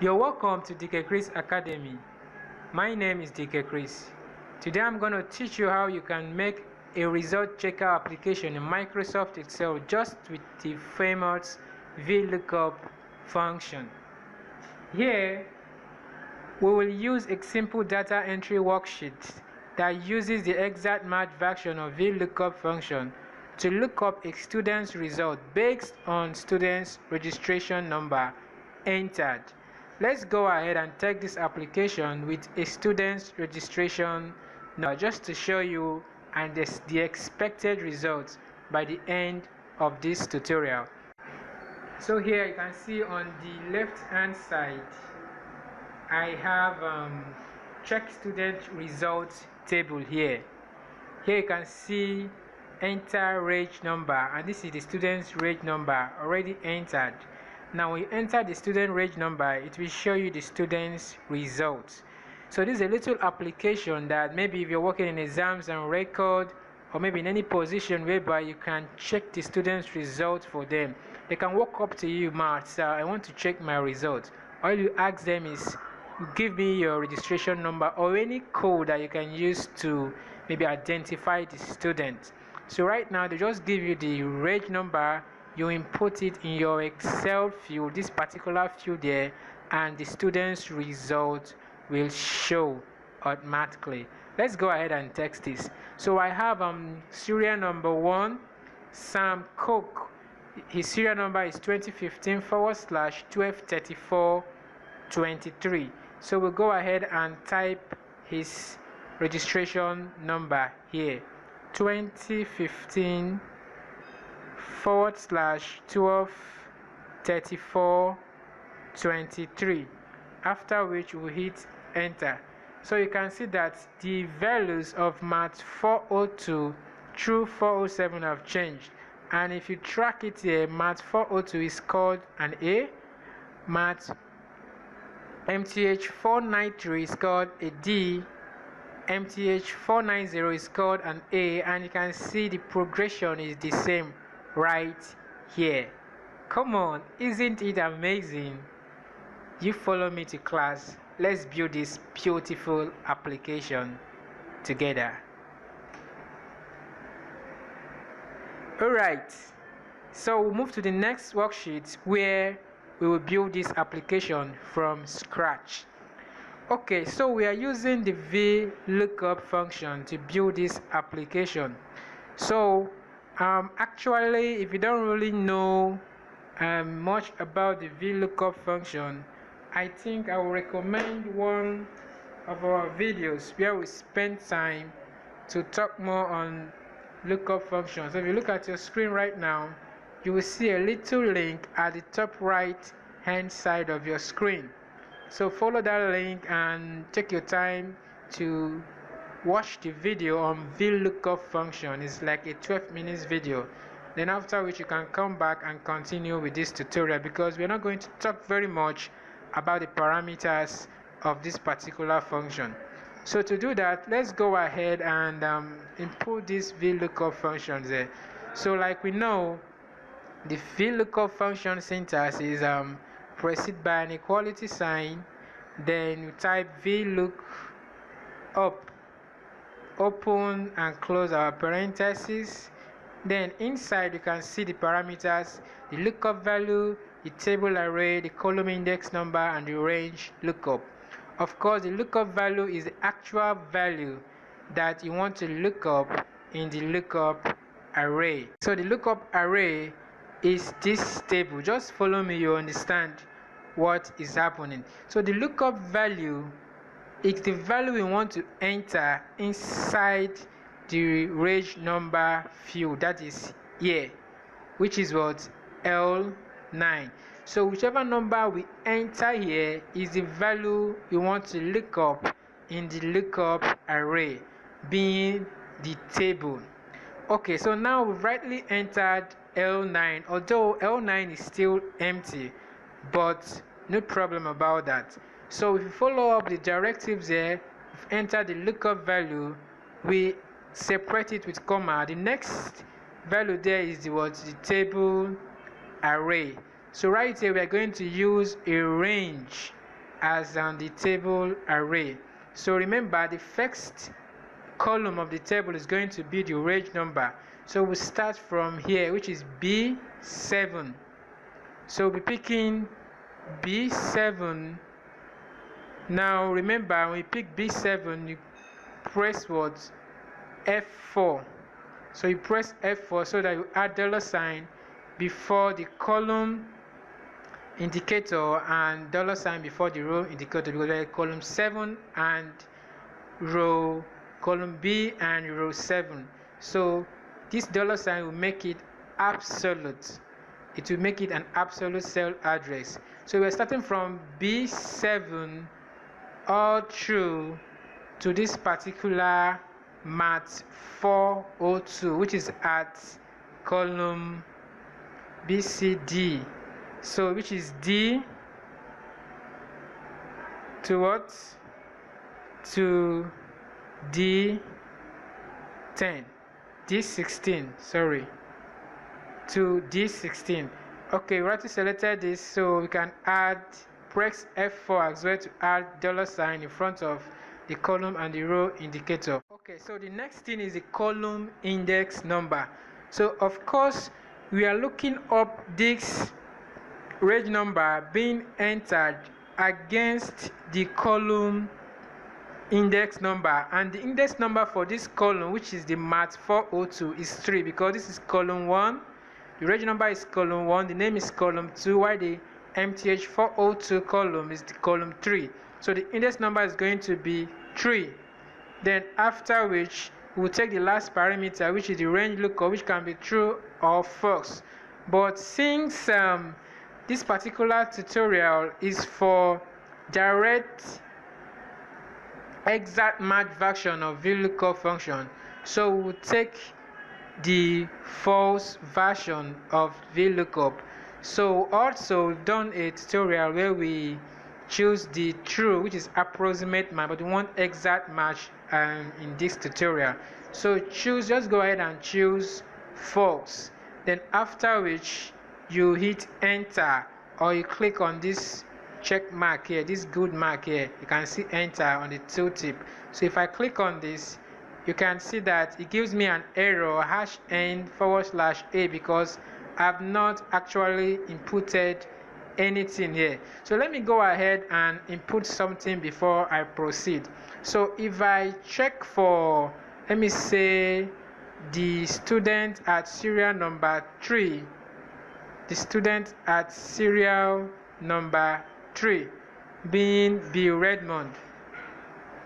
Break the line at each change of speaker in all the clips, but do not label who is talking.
You're welcome to DK Chris Academy. My name is DK Chris. Today I'm going to teach you how you can make a result checker application in Microsoft Excel just with the famous VLOOKUP function. Here we will use a simple data entry worksheet that uses the exact match version of VLOOKUP function to look up a student's result based on student's registration number entered. Let's go ahead and take this application with a student's registration number just to show you and the expected results by the end of this tutorial. So here you can see on the left hand side I have check student results table here. Here you can see enter reg number, and this is the student's reg number already entered. Now when you enter the student reg number, it will show you the student's results. So this is a little application that maybe if you're working in exams and record, or maybe in any position whereby you can check the student's results for them. They can walk up to you, sir, I want to check my results. All you ask them is, give me your registration number or any code that you can use to maybe identify the student. So right now they just give you the reg number, you input it in your Excel field, this particular field there, and the student's result will show automatically. Let's go ahead and text this. So I have serial number 1, Sam Cook. His serial number is 2015/123423. So we'll go ahead and type his registration number here, 2015/123423, after which we hit enter. So you can see that the values of Mat 402 through 407 have changed, and if you track it here, Mat 402 is called an A, Mat MTH 493 is called a D, MTH 490 is called an A, and you can see the progression is the same right here. Come on, isn't it amazing? You follow me to class. Let's build this beautiful application together. Alright, so we'll move to the next worksheet where we will build this application from scratch. Okay, so we are using the VLOOKUP function to build this application. So actually, if you don't really know much about the VLOOKUP function, I think I will recommend one of our videos where we spend time to talk more on lookup functions. So if you look at your screen right now, you will see a little link at the top right hand side of your screen. So follow that link and take your time to watch the video on VLOOKUP function. It's like a 12 minutes video. Then after which you can come back and continue with this tutorial, because we're not going to talk very much about the parameters of this particular function. So to do that, let's go ahead and input this VLOOKUP functions there. So like we know, the VLOOKUP function syntax is preceded by an equality sign, then you type VLOOKUP, open and close our parentheses. Then inside you can see the parameters, the lookup value, the table array, the column index number, and the range lookup. Of course, the lookup value is the actual value that you want to look up in the lookup array. So the lookup array is this table. Just follow me, you understand what is happening. So the lookup value is the value we want to enter inside the reg number field, that is here, which is what, L9. So whichever number we enter here is the value we want to look up in the lookup array, being the table. Okay, so now we've rightly entered L9, although L9 is still empty, but no problem about that. So if you follow up the directives here, we've entered the lookup value, we separate it with comma. The next value there is the table array. So right here we are going to use a range as on the table array. So remember, the first column of the table is going to be the range number. So we start from here, which is B7. So we'll be picking B7. Now remember, when you pick B7, you press what? F4. So you press F4 so that you add $sign before the column indicator and $sign before the row indicator, because there are column 7 and column B and row 7. So this $sign will make it absolute. It will make it an absolute cell address. So we're starting from B7 all through to this particular mat 402, which is at column BCD. So which is D to what? To D10, D16, sorry, to D16. Okay, we already selected this, so we can press F4 as well to add $sign in front of the column and the row indicator. Okay, so the next thing is the column index number. So of course we are looking up this range number being entered against the column index number, and the index number for this column, which is the mat 402, is 3, because this is column 1, the range number is column 1, the name is column 2, while the MTH 402 column is the column 3. So the index number is going to be 3. Then after which we'll take the last parameter, which is the range lookup, which can be true or false. But since this particular tutorial is for direct exact match version of VLOOKUP function, so we'll take the false version of VLOOKUP. So also we've done a tutorial where we choose the true, which is approximate match, but we want exact match in this tutorial. So just go ahead and choose false. Then after which you hit enter, or you click on this check mark here, this good mark here, you can see enter on the tooltip. So if I click on this, you can see that it gives me an error #n/A, because I've not actually inputted anything here. So let me go ahead and input something before I proceed. So if I check for, let me say, the student at serial number 3, the student at serial number 3 being B. Redmond,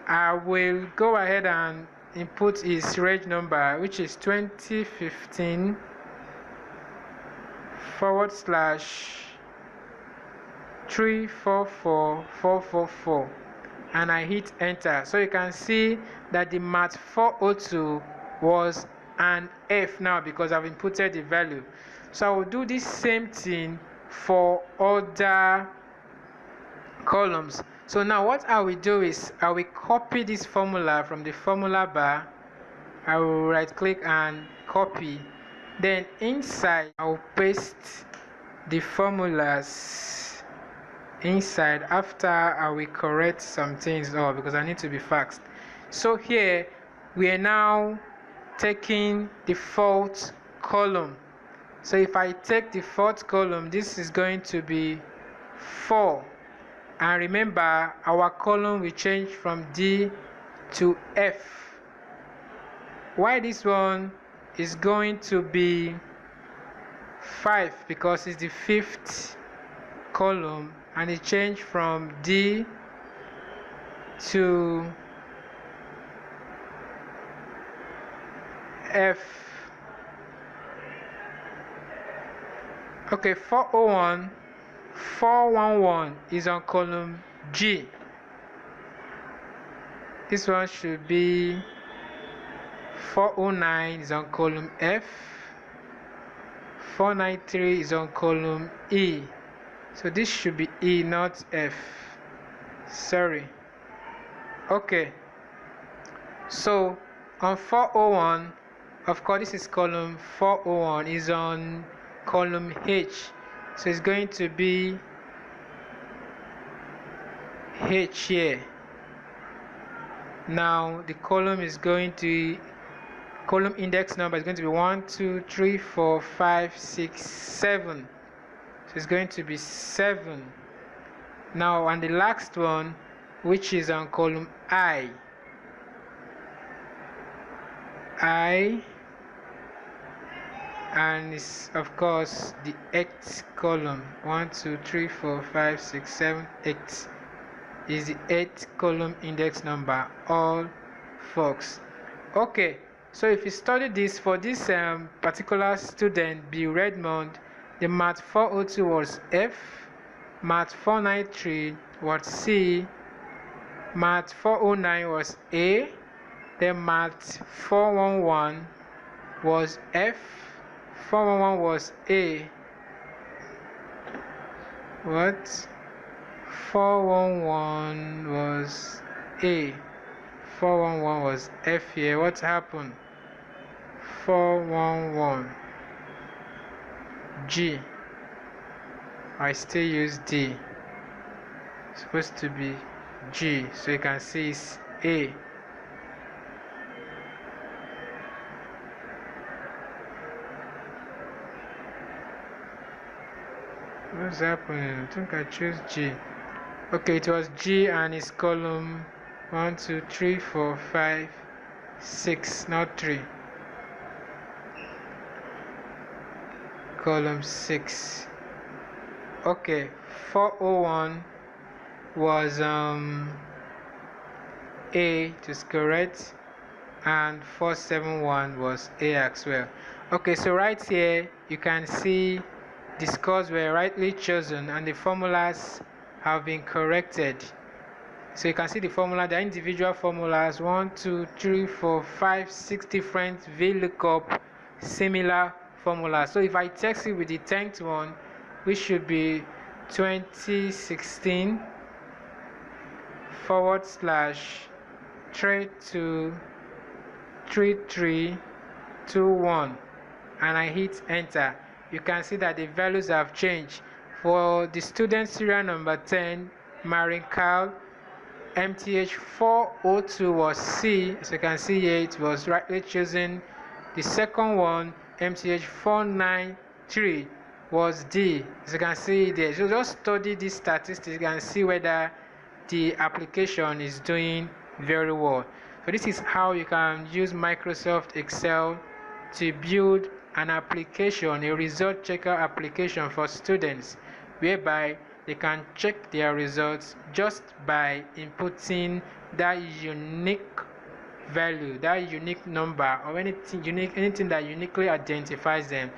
I will go ahead and input his reg number, which is 2015/344,444, and I hit enter. So you can see that the mat 402 was an F now, because I've inputted the value. So I will do this same thing for other columns. So now what I will do is I will copy this formula from the formula bar. I will right click and copy. Then inside I will paste the formulas inside. After I will correct some things off, because I need to be fast. So here we are now taking the fourth column. So if I take the fourth column, this is going to be 4. And remember, our column will change from D to F. Why this one is going to be 5? Because it's the 5th column, and it changed from D to F. Okay, 401, 411 is on column G. This one should be 409 is on column F. 493 is on column E. So this should be E, not F. Sorry. Okay. So on 401, of course this is column 401, is on column H. So it's going to be H here. Now the column index number is going to be 1, 2, 3, 4, 5, 6, 7. So it's going to be 7. Now on the last one, which is on column I, and it's of course the 8th column. 1, 2, 3, 4, 5, 6, 7, 8 is the 8th column index number, all folks. Okay, so if you study this for this particular student, B. Redmond, the Math 402 was F, Math 493 was C, Math 409 was A, then Math 411 was F, 411 was A. What? 411 was A. 411 was F here. What happened? 411 G. I still use D. It's supposed to be G, so you can see it's A. What's happening? I think I choose G. Okay, it was G and it's column 1, 2, 3, 4, 5, 6, not 3. Column 6. Okay, 401 was A, it is correct, and 471 was A as well. Okay, so right here you can see the scores were rightly chosen and the formulas have been corrected. So you can see the formula, the individual formulas, 1, 2, 3, 4, 5, 6 different VLOOKUP similar formulas. So if I text it with the 10th one, which should be 2016 / 323321, and I hit enter, you can see that the values have changed. For the student serial number 10, Marin Carl, MTH 402 was C, as you can see here, it was rightly chosen. The second one, MTH 493, was D, as you can see there. So just study these statistics and see whether the application is doing very well. So this is how you can use Microsoft Excel to build an application, a result checker application for students, whereby they can check their results just by inputting that unique value, that unique number, or anything that uniquely identifies them.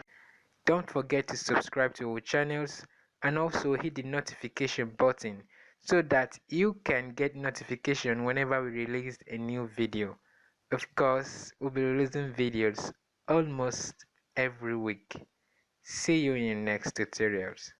Don't forget to subscribe to our channels and also hit the notification button so that you can get notification whenever we release a new video. Of course, we'll be releasing videos almost every week. See you in the next tutorials.